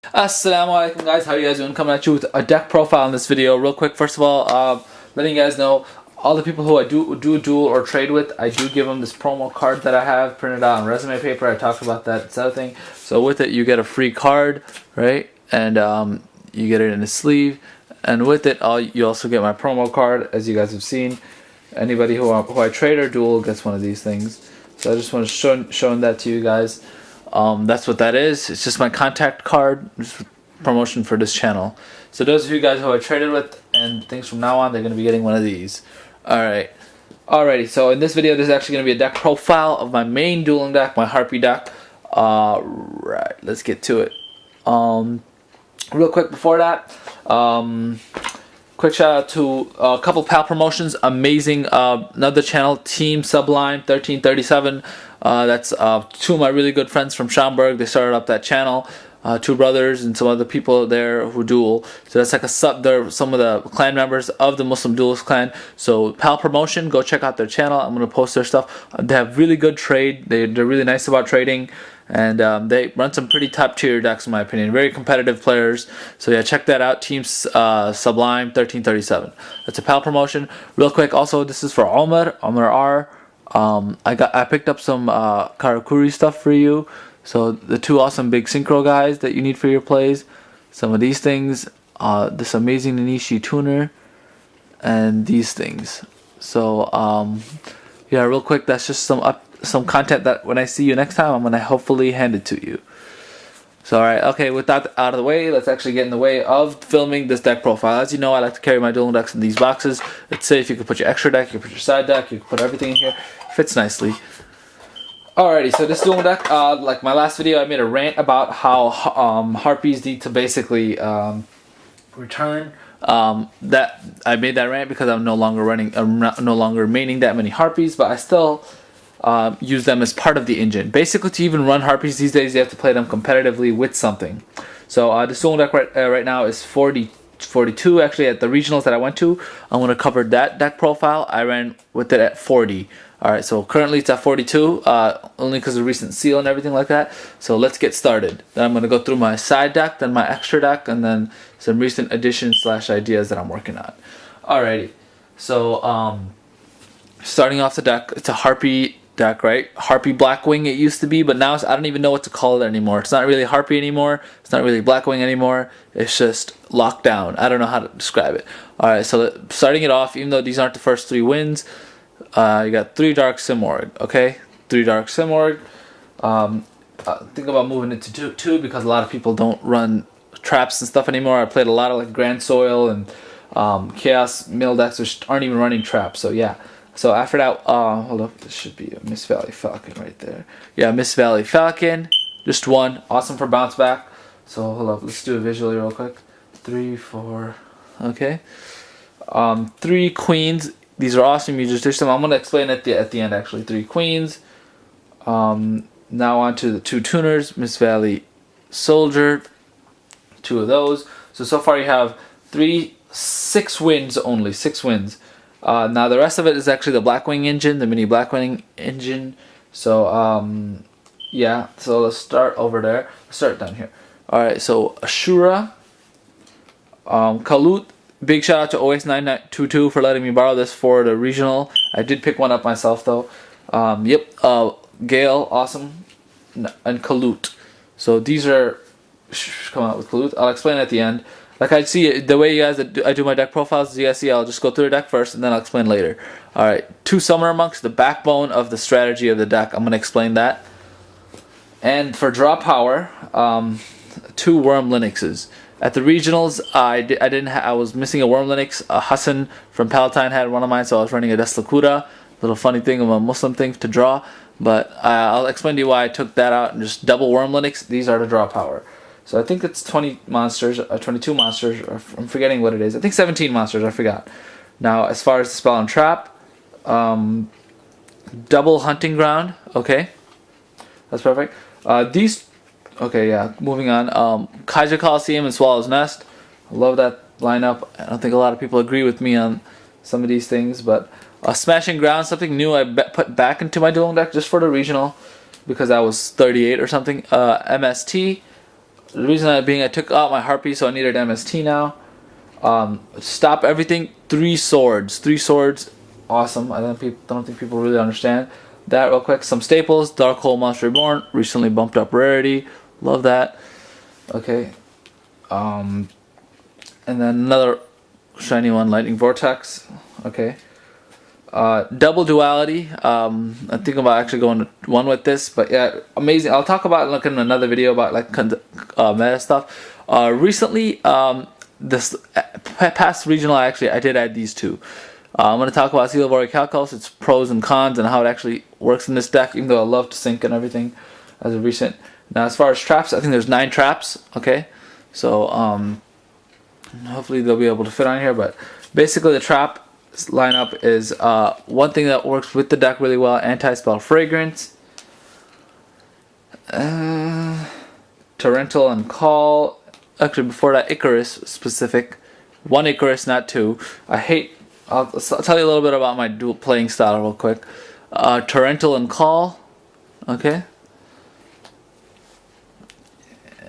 Assalamu alaikum guys, how you guys doing? Coming at you with a deck profile in this video. Real quick, first of all, letting you guys know, all the people who I do duel or trade with, I do give them this promo card that I have printed out on resume paper. I talked about that, it's other thing. So with it, you get a free card, right? And you get it in a sleeve. And with it, you also get my promo card, as you guys have seen. Anybody who I trade or duel gets one of these things. So I just want to show that to you guys. That's what that is. It's just my contact card, just promotion for this channel. So those of you guys who I traded with and things from now on, they're going to be getting one of these. Alrighty, so in this video, there's actually going to be a deck profile of my main dueling deck, my Harpie deck. Right, let's get to it. Real quick before that, quick shout out to a couple pal promotions. Amazing, another channel, Team Sublime 1337. That's two of my really good friends from Schaumburg. They started up that channel. Two brothers and some other people there who duel. So that's like they're some of the clan members of the MuslimDuelist Clan. So pal promotion, go check out their channel. I'm gonna post their stuff. They have really good trade. They're really nice about trading, and they run some pretty top tier decks in my opinion. Very competitive players. So yeah, check that out. Team Sublime 1337. That's a pal promotion. Real quick, also this is for Omar R. I picked up some Karakuri stuff for you. So the two awesome big synchro guys that you need for your plays. Some of these things, this amazing Nanishi tuner, and these things. So yeah, real quick, that's just some content that when I see you next time, I'm gonna hopefully hand it to you. So alright, okay, with that out of the way, let's actually get in the way of filming this deck profile. As you know, I like to carry my dueling decks in these boxes. It's safe. You can put your extra deck, you can put your side deck, you can put everything in here. Fits nicely. Alrighty, so this dueling deck, like my last video, I made a rant about how harpies need to basically return. That I made that rant because I'm no longer maining that many harpies, but I still use them as part of the engine. Basically, to even run harpies these days, you have to play them competitively with something. So this dueling deck right now is 42. Actually, at the regionals that I went to, I'm going to cover that deck profile. I ran with it at 40. Alright, so currently it's at 42, only because of recent seal and everything like that. So let's get started. Then I'm going to go through my side deck, then my extra deck, and then some recent additions / ideas that I'm working on. Alrighty, so starting off the deck, it's a Harpie deck, right? Harpie Blackwing it used to be, but now I don't even know what to call it anymore. It's not really Harpie anymore. It's not really Blackwing anymore. It's just locked down. I don't know how to describe it. Alright, so starting it off, even though these aren't the first 3 wins, you got 3 Dark Simorg, okay? 3 Dark Simorg. Think about moving it to 2 because a lot of people don't run traps and stuff anymore. I played a lot of like Grand Soil and Chaos Mill decks which aren't even running traps, so yeah. So after that, hold up, this should be a Mist Valley Falcon right there. Yeah, Mist Valley Falcon, just 1, awesome for bounce back. So hold up, let's do it visually real quick. 3, 4, okay. 3 Queens. These are awesome. You just dish them. I'm going to explain at the end actually. 3 Queens. Now on to the 2 tuners. Mist Valley Soldier. 2 of those. So far you have 6 wins only. 6 wins. Now the rest of it is actually the Blackwing engine, the mini Blackwing engine. So yeah. So let's start over there. Let's start down here. Alright, so Ashura. Kalut. Big shout out to OS9922 for letting me borrow this for the regional. I did pick one up myself though. Yep, Gale, awesome, and Kalut. So these are come out with Kalut. I'll explain at the end. Like I see the way you guys I do my deck profiles. As you guys see, I'll just go through the deck first and then I'll explain later. All right, 2 Summoner Monks, the backbone of the strategy of the deck. I'm gonna explain that. And for draw power, 2 Worm Linuxes. At the regionals, I was missing a Worm Linux. Hassan from Palatine had one of mine, so I was running a Deslacura. Little funny thing of a Muslim thing to draw, but I'll explain to you why I took that out and just double Worm Linux. These are the draw power. So I think it's 20 monsters, 22 monsters. Or I'm forgetting what it is. I think 17 monsters. I forgot. Now, as far as the spell and trap, double Hunting Ground. Okay, that's perfect. These. Okay, yeah, moving on. Kaiser Coliseum and Swallow's Nest. I love that lineup. I don't think a lot of people agree with me on some of these things, but Smashing Ground, something new I put back into my dueling deck just for the regional because I was 38 or something. MST, The reason being I took out my Harpie, so I needed MST now. Stop everything. 3 swords. 3 swords. Awesome. I don't think people really understand that real quick. Some staples. Dark Hole Monster Reborn. Recently bumped up rarity. Love that. Okay. And then another shiny one, Lightning Vortex. Okay. Double duality. I'm thinking about actually going to 1 with this, but yeah, amazing. I'll talk about like in another video about like meta stuff. Recently, this past regional, I did add these 2. I'm going to talk about Seal of Orichalcos, its pros and cons, and how it actually works in this deck, even though I love to sync and everything as of recent. Now, as far as traps, I think there's 9 traps, okay? So, hopefully they'll be able to fit on here, but basically the trap lineup is one thing that works with the deck really well, Anti-Spell Fragrance, Torrential and Call. Actually, before that, Icarus specific. 1 Icarus, not 2. I'll tell you a little bit about my dual playing style real quick. Torrential and Call. Okay.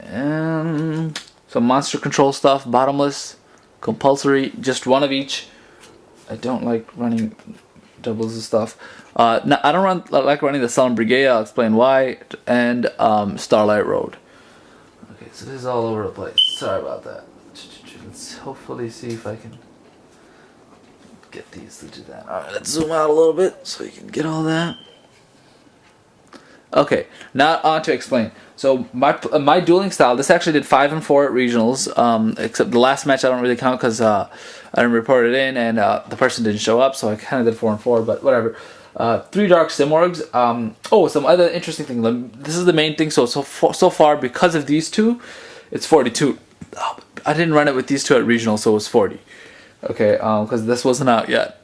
And some monster control stuff. Bottomless. Compulsory. Just 1 of each. I don't like running doubles and stuff. No, I don't like running the Sullen Brigade. I'll explain why. And Starlight Road. Okay, so this is all over the place. Sorry about that. Let's hopefully see if I can get these to do that. Alright, let's zoom out a little bit so you can get all that. Okay, now on to explain. So my dueling style, this actually did 5 and 4 at regionals, except the last match I don't really count because I didn't report it in and the person didn't show up, so I kind of did 4 and 4, but whatever. 3 Dark Simorgs. Oh, some other interesting thing. This is the main thing. So far, because of these 2, it's 42. Oh, I didn't run it with these 2 at regional, so it was 40. Okay, because this wasn't out yet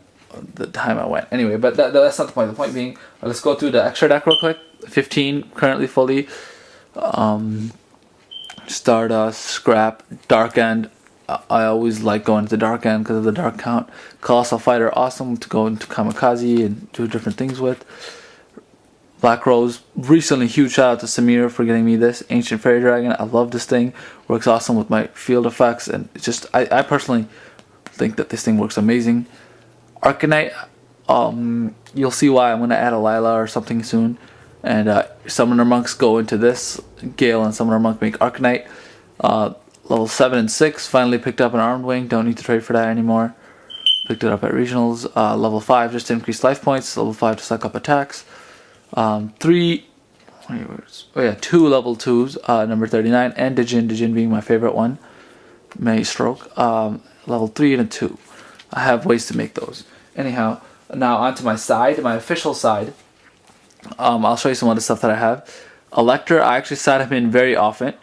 the time I went. Anyway, but that's not the point. The point being, let's go through the extra deck real quick. 15 currently fully. Stardust, Scrap, Dark End. I always like going to Dark End because of the dark count. Colossal Fighter, awesome to go into Kamikaze and do different things with. Black Rose, recently huge shout out to Samir for getting me this. Ancient Fairy Dragon, I love this thing. Works awesome with my field effects, and it's just I personally think that this thing works amazing. Arcanite, you'll see why I'm gonna add a Lila or something soon. And Summoner Monks go into this. Gale and Summoner Monk make Arcanite. Level 7 and 6, finally picked up an Armed Wing. Don't need to trade for that anymore. Picked it up at regionals. Level 5 just to increase life points. Level 5 to suck up attacks. 2 level 2s. Number 39 and Dijin being my favorite one. Maystroke. Level 3 and a 2. I have ways to make those. Anyhow, now onto my side, my official side. I'll show you some other stuff that I have. Elector, I actually side him in very often.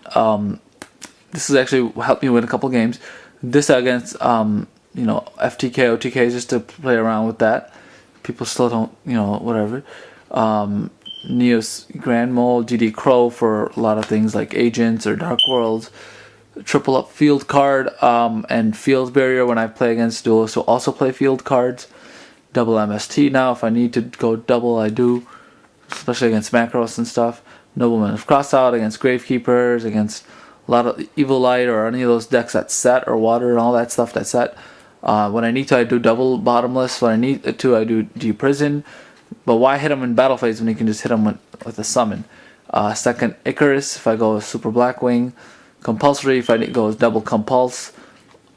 This has actually helped me win a couple games. This against FTK, OTK, just to play around with that. People still don't, whatever. Neos Grand Mole, GD Crow for a lot of things like Agents or Dark Worlds. Triple up field card and field barrier when I play against duelists, so also play field cards. Double MST now, if I need to go double, I do. Especially against Macros and stuff. Nobleman of Crossout, against Gravekeepers, against a lot of Evil Light or any of those decks that set, or Water and all that stuff that set. When I need to, I do double Bottomless. When I need to, I do G-Prison. But why hit him in battle phase when you can just hit him with a summon? Second, Icarus, if I go Super Blackwing. Compulsory, if I go double Compulse.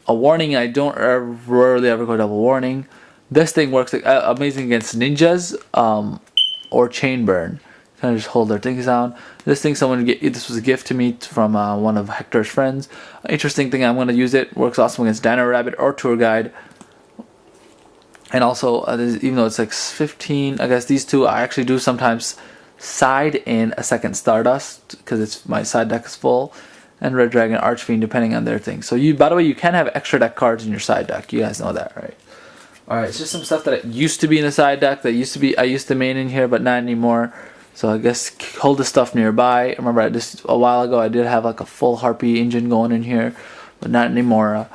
A Warning, I don't rarely ever go double Warning. This thing works amazing against Ninjas. Or Chain Burn. Kind of just hold their things down. This thing, this was a gift to me from one of Hector's friends. Interesting thing, I'm going to use it. Works awesome against Dino Rabbit or Tour Guide. And also, even though it's like 15, I guess these 2, I actually do sometimes side in a second Stardust because my side deck is full. And Red Dragon, Archfiend, depending on their thing. So by the way, you can have extra deck cards in your side deck. You guys know that, right? Alright, it's just some stuff that used to be in the side deck that I used to main in here, but not anymore. So I guess hold the stuff nearby. Remember, a while ago I did have like a full Harpie engine going in here, but not anymore.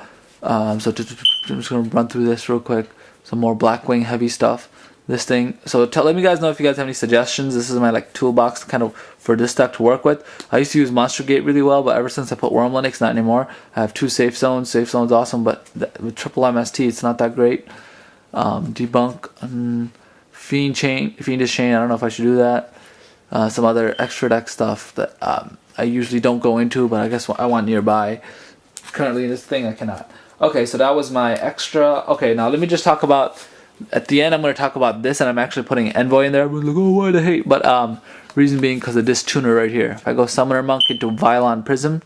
So I'm just going to run through this real quick. Some more Blackwing heavy stuff. this thing. So let me guys know if you guys have any suggestions. This is my like toolbox kind of for this deck to work with. I used to use Monster Gate really well, but ever since I put Worm Linux, not anymore. I have 2 safe zones. Safe zone's awesome, but with triple MST, it's not that great. Debunk, Fiendish Chain. I don't know if I should do that. Some other extra deck stuff that I usually don't go into, but I guess I want nearby. Currently, this thing I cannot. Okay, so that was my extra. Okay, now let me just talk about. At the end, I'm going to talk about this, and I'm actually putting Envoy in there. Everyone's like, oh, why the hate? But reason being because of this tuner right here. If I go Summoner Monk into Violon Prism,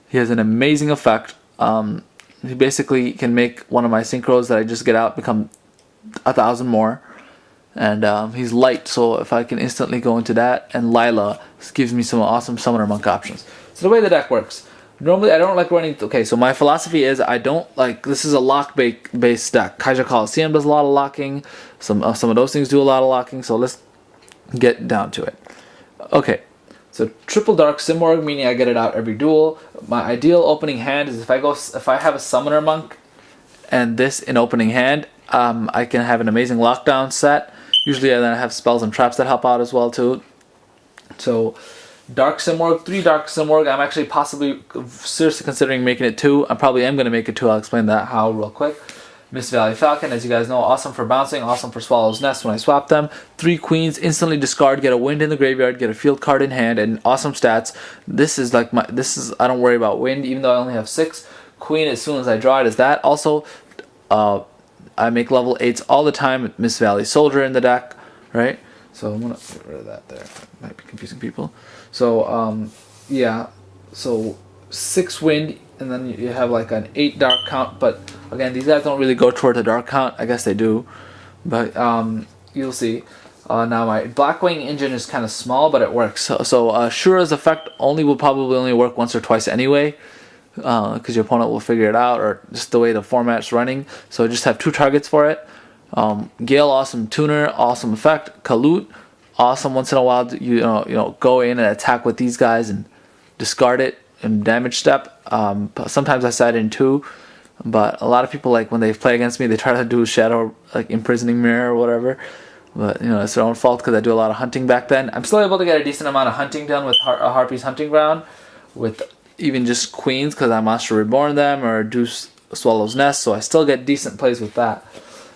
he has an amazing effect. He basically can make one of my synchros that I just get out become 1,000 more. And he's light, so if I can instantly go into that, and Lila, this gives me some awesome Summoner Monk options. So the way the deck works. Normally, I don't like running. Okay, so my philosophy is I don't like. This is a lock-based deck. Kaija Coliseum does a lot of locking. Some of those things do a lot of locking. So let's get down to it. Okay, so triple dark Simorg, meaning I get it out every duel. My ideal opening hand is if I have a Summoner Monk, and this in opening hand, I can have an amazing lockdown set. Usually, then I have spells and traps that help out as well too. So. Dark Simorg, 3 Dark Simorg. I'm actually possibly seriously considering making it 2. I probably am going to make it 2. I'll explain that how real quick. Mist Valley Falcon, as you guys know, awesome for bouncing, awesome for Swallow's Nest when I swap them. 3 Queens, instantly discard, get a Wind in the graveyard, get a field card in hand, and awesome stats. This is like I don't worry about Wind, even though I only have 6. Queen, as soon as I draw it, is that. Also, I make level 8s all the time with Mist Valley Soldier in the deck, right? So I'm going to get rid of that there. Might be confusing people. So, yeah. So, 6 Wind, and then you have like an 8 Dark count. But, again, these guys don't really go toward the Dark count. I guess they do. But, you'll see. Now, my Blackwing engine is kind of small, but it works. So Shura's effect will probably only work once or twice anyway. Because your opponent will figure it out, or just the way the format's running. So, just have 2 targets for it. Gale, awesome tuner, awesome effect. Kalut, awesome once in a while. You know, go in and attack with these guys and discard it in damage step. Sometimes I side in 2, but a lot of people, like when they play against me, they try to do Shadow, like Imprisoning Mirror or whatever. But it's their own fault because I do a lot of hunting back then. I'm still able to get a decent amount of hunting done with Harpie's Hunting Ground, with even just Queens because I Monster Reborn them or do Swallow's Nest, so I still get decent plays with that.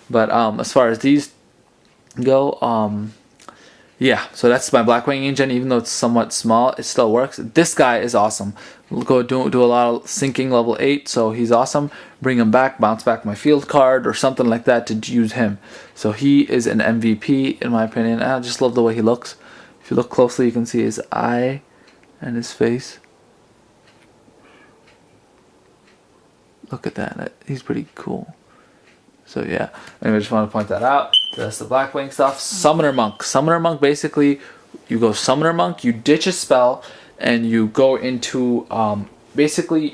But as far as these go, yeah, so that's my Blackwing engine. Even though it's somewhat small, it still works. This guy is awesome. We'll go do a lot of sinking level 8, so he's awesome. Bring him back, bounce back my field card or something like that to use him. So he is an MVP in my opinion. I just love the way he looks. If you look closely, you can see his eye and his face. Look at that. He's pretty cool. So yeah, anyway, I just want to point that out. That's the Blackwing stuff. Summoner Monk. Summoner Monk, basically, you go Summoner Monk, you ditch a spell, and you go into, basically,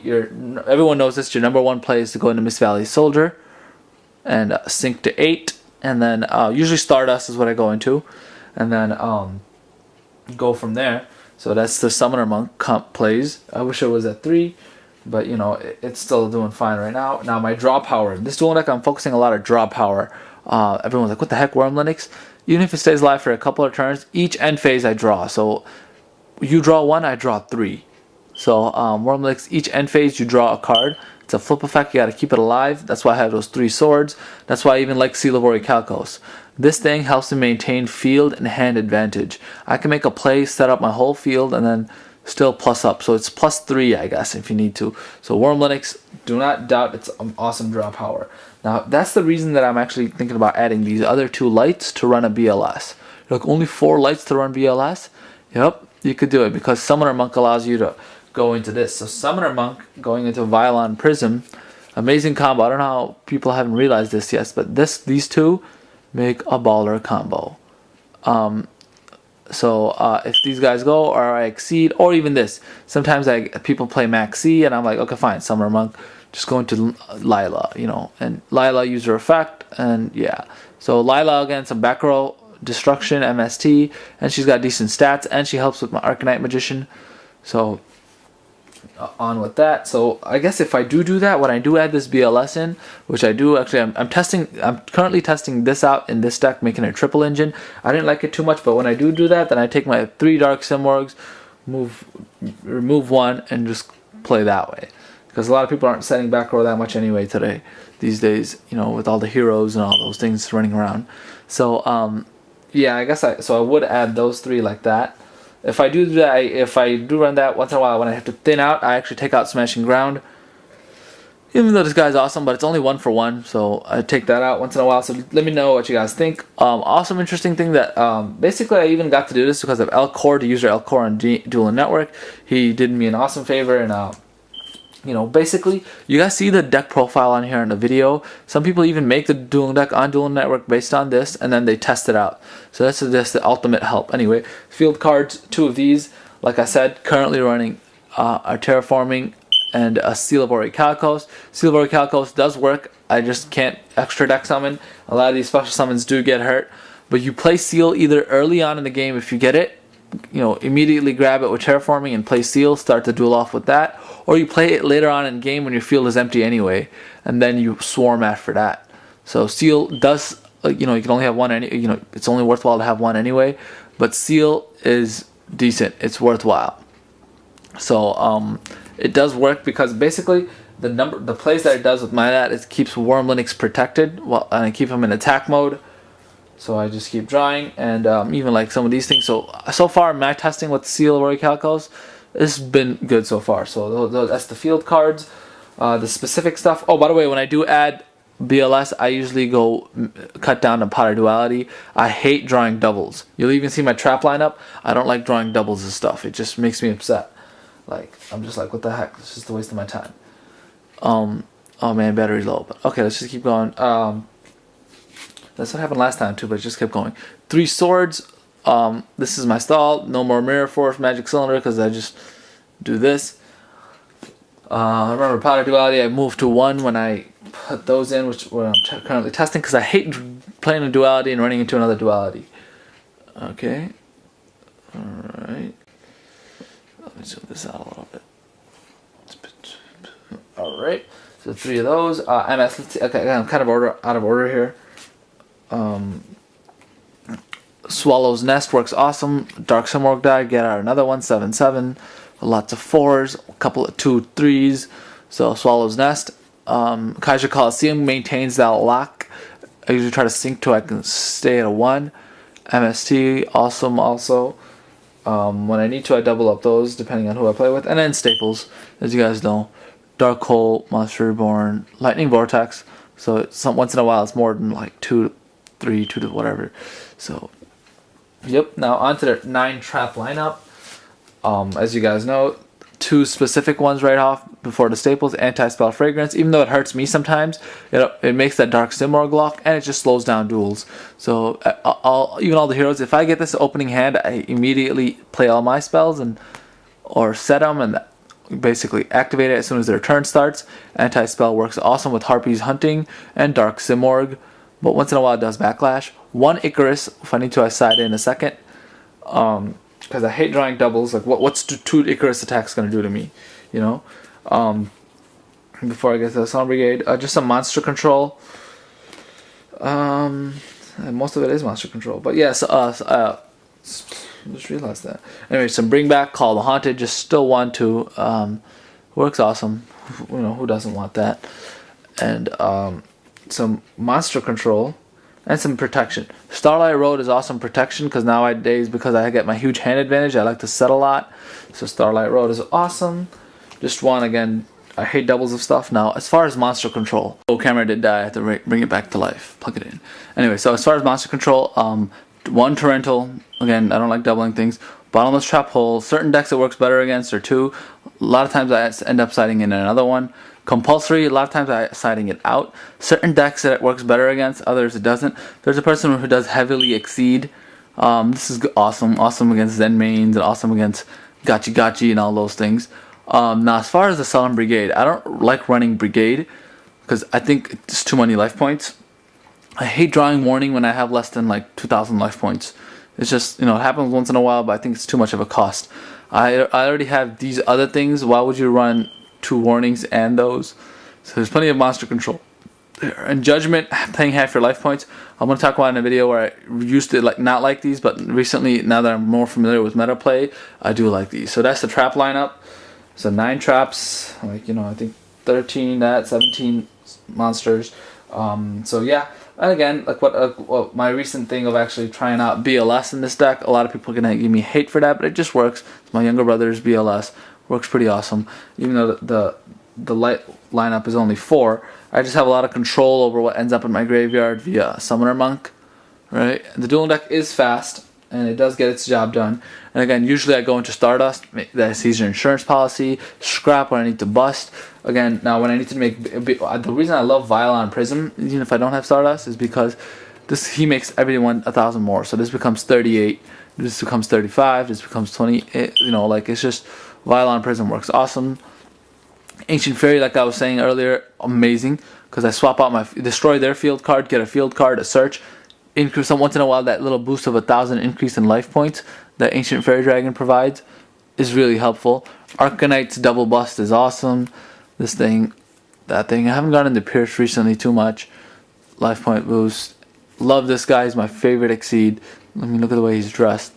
everyone knows this, your number 1 play is to go into Mist Valley Soldier, and sink to 8, and then usually Stardust is what I go into, and then go from there. So that's the Summoner Monk plays. I wish it was at 3. But, it's still doing fine right now. Now, my draw power. This duel deck, I'm focusing a lot of draw power. Everyone's like, what the heck, Worm Linux? Even if it stays alive for a couple of turns, each end phase I draw. So, you draw 1, I draw 3. So, Worm Linux, each end phase you draw a card. It's a flip effect. You got to keep it alive. That's why I have those 3 swords. That's why I even like Celavori Calcos. This thing helps me maintain field and hand advantage. I can make a play, set up my whole field, and then still plus up, so it's +3, I guess, if you need to. So Worm Linux, do not doubt its awesome draw power. Now, that's the reason that I'm actually thinking about adding these other 2 lights to run a BLS. You're like, only 4 lights to run BLS? Yep, you could do it, because Summoner Monk allows you to go into this. So Summoner Monk going into Violon Prism, amazing combo. I don't know how people haven't realized this yet, but these 2 make a baller combo. So if these guys go or I exceed, or even this, sometimes people play Max C and I'm like, okay, fine, Summoner Monk, just go into Lila, and Lila user effect, and yeah. So Lila, again, some back row destruction, MST, and she's got decent stats, and she helps with my Arcanite Magician. So on with that. So I guess if I do that, when I do add this BLS in, which I do actually, I'm currently testing this out in this deck, making a triple engine. I didn't like it too much, but when I do that, then I take my 3 Dark Simorgs, remove 1, and just play that way. Because a lot of people aren't setting back row that much anyway these days, you know, with all the heroes and all those things running around. So yeah, I guess I would add those 3 like that. If I do that, if I do run that once in a while, when I have to thin out, I actually take out Smashing Ground. Even though this guy's awesome, but it's only 1 for 1, so I take that out once in a while. So let me know what you guys think. Awesome, interesting thing that basically I even got to do this because of Lcore, the user Lcore on Dueling Network. He did me an awesome favor, and you know, basically, you guys see the deck profile on here in the video. Some people even make the dueling deck on Dueling Network based on this, and then they test it out. So that's just the ultimate help. Anyway, field cards, 2 of these. Like I said, currently running a Terraforming and a Seal of Orichalcos. Seal of Orichalcos does work. I just can't extra deck summon. A lot of these special summons do get hurt. But you play Seal either early on in the game if you get it, you know, immediately grab it with Terraforming and play Seal, start the duel off with that. Or you play it later on in game when your field is empty anyway, and then you swarm after that. So Seal does, you know, you can only have 1, you know, it's only worthwhile to have 1 anyway, but Seal is decent, it's worthwhile. So it does work because basically the plays that it does with my that is keeps Worm Linux protected, and I keep him in attack mode. So I just keep drawing, and even like some of these things. So far, my testing with Seal of Orichalcos, it's been good so far. So that's the field cards, the specific stuff. Oh, by the way, when I do add BLS, I usually go cut down to Pot of Duality. I hate drawing doubles. You'll even see my trap lineup. I don't like drawing doubles and stuff. It just makes me upset. Like, I'm just like, what the heck? It's just a waste of my time. Oh man, battery's low. But okay, let's just keep going. That's what happened last time too, but it just kept going. 3 swords. This is my stall. No more Mirror Force, Magic Cylinder, because I just do this. Remember Pot of Duality, I moved to 1 when I put those in, which I'm currently testing, because I hate playing a duality and running into another duality. Okay. Alright. Let me zoom this out a little bit. Alright. So 3 of those. MS, let's see. Okay, I'm kind of out of order here. Swallow's Nest works awesome. Dark Simorg die, get out another one, 7/7. Lots of 4s, a couple of 2 3s. So Swallow's Nest. Kaiser Coliseum maintains that lock. I usually try to sync to I can stay at a 1. MST, awesome also. When I need to, I double up those depending on who I play with. And then staples, as you guys know. Dark Hole, Monster Reborn, Lightning Vortex. So it's once in a while it's more than like 2 3, 2 to whatever. So, yep. Now onto the 9 trap lineup. As you guys know, 2 specific ones right off before the staples. Anti-Spell Fragrance. Even though it hurts me sometimes, it makes that Dark Simorg lock, and it just slows down duels. So even all the heroes, if I get this opening hand, I immediately play all my spells or set them and basically activate it as soon as their turn starts. Anti-Spell works awesome with Harpies Hunting and Dark Simorg, but once in a while it does backlash. 1 Icarus, if I need to, I side in a second. Because I hate drawing doubles. Like, what's 2 Icarus attacks going to do to me? You know? Before I get to the Sound Brigade. Just some monster control. Most of it is monster control. But yes, just realized that. Anyway, some Bring Back, Call the Haunted. Just still 1, 2. Works awesome. You know, who doesn't want that? And some monster control. And some protection. Starlight Road is awesome protection because nowadays, because I get my huge hand advantage, I like to set a lot. So Starlight Road is awesome. Just 1 again. I hate doubles of stuff. Now, as far as monster control, camera did die. I have to bring it back to life. Plug it in. Anyway, so as far as monster control, 1 Torrential. Again, I don't like doubling things. Bottomless Trap Hole. Certain decks it works better against, or 2. A lot of times I end up siding in another one. Compulsory, a lot of times I'm siding it out. Certain decks that it works better against, others it doesn't. There's a person who does heavily exceed. This is awesome. Awesome against Zen mains and awesome against Gachi Gachi and all those things. Now, as far as the Solemn Brigade, I don't like running Brigade because I think it's too many life points. I hate drawing Warning when I have less than like 2,000 life points. It's just, you know, it happens once in a while, but I think it's too much of a cost. I already have these other things. Why would you run 2 warnings and those? So there's plenty of monster control there. And Judgment, paying half your life points. I'm going to talk about in a video where I used to not like these, but recently, now that I'm more familiar with meta play, I do like these. So that's the trap lineup. So 9 traps, like, you know, I think 13, 17 monsters. So yeah, and again, like what my recent thing of actually trying out BLS in this deck, a lot of people are gonna give me hate for that, but it just works. It's my younger brother's BLS, works pretty awesome. Even though the light lineup is only 4, I just have a lot of control over what ends up in my graveyard via Summoner Monk, right? And the dueling deck is fast, and it does get its job done. And again, usually I go into Stardust, that sees your insurance policy, scrap when I need to bust. Again, now when I need to make, the reason I love Violon Prism, even if I don't have Stardust, is because he makes everyone 1,000 more. So this becomes 38, this becomes 35, this becomes 20. You know, like, it's just, Violon Prism works awesome. Ancient Fairy, like I was saying earlier, amazing, because I swap out my destroy their field card, get a field card, a search, increase once in a while. That little boost of 1,000 increase in life points that Ancient Fairy Dragon provides is really helpful. Arcanite's double bust is awesome. This thing, that thing. I haven't gotten into Pierce recently too much. Life point boost. Love this guy. He's my favorite Exceed. Let me look at the way he's dressed.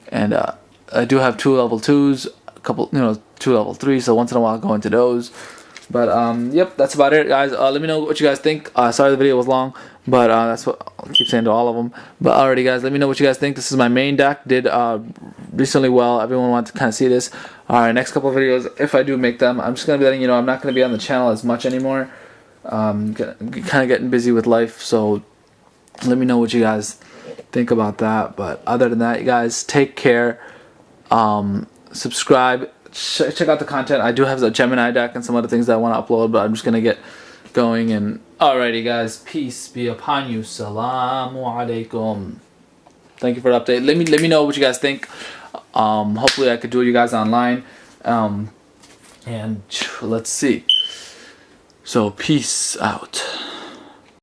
And I do have 2 level 2s, a couple, you know, 2 level 3s. So once in a while I go into those. But yep, that's about it, guys. Let me know what you guys think. Sorry the video was long, but that's what I'll keep saying to all of them. But alrighty, guys, let me know what you guys think. This is my main deck. Did recently well. Everyone wanted to kind of see this. Alright, next couple of videos, if I do make them, I'm just gonna be letting you know I'm not gonna be on the channel as much anymore. Kind of getting busy with life, so let me know what you guys think about that. But other than that, you guys take care. Subscribe. Check out the content. I do have the Gemini deck and some other things that I want to upload, but I'm just gonna get going. And alrighty, guys, peace be upon you. Salamu alaikum. Thank you for the update. Let me know what you guys think. Hopefully I could do you guys online. And let's see. So peace out.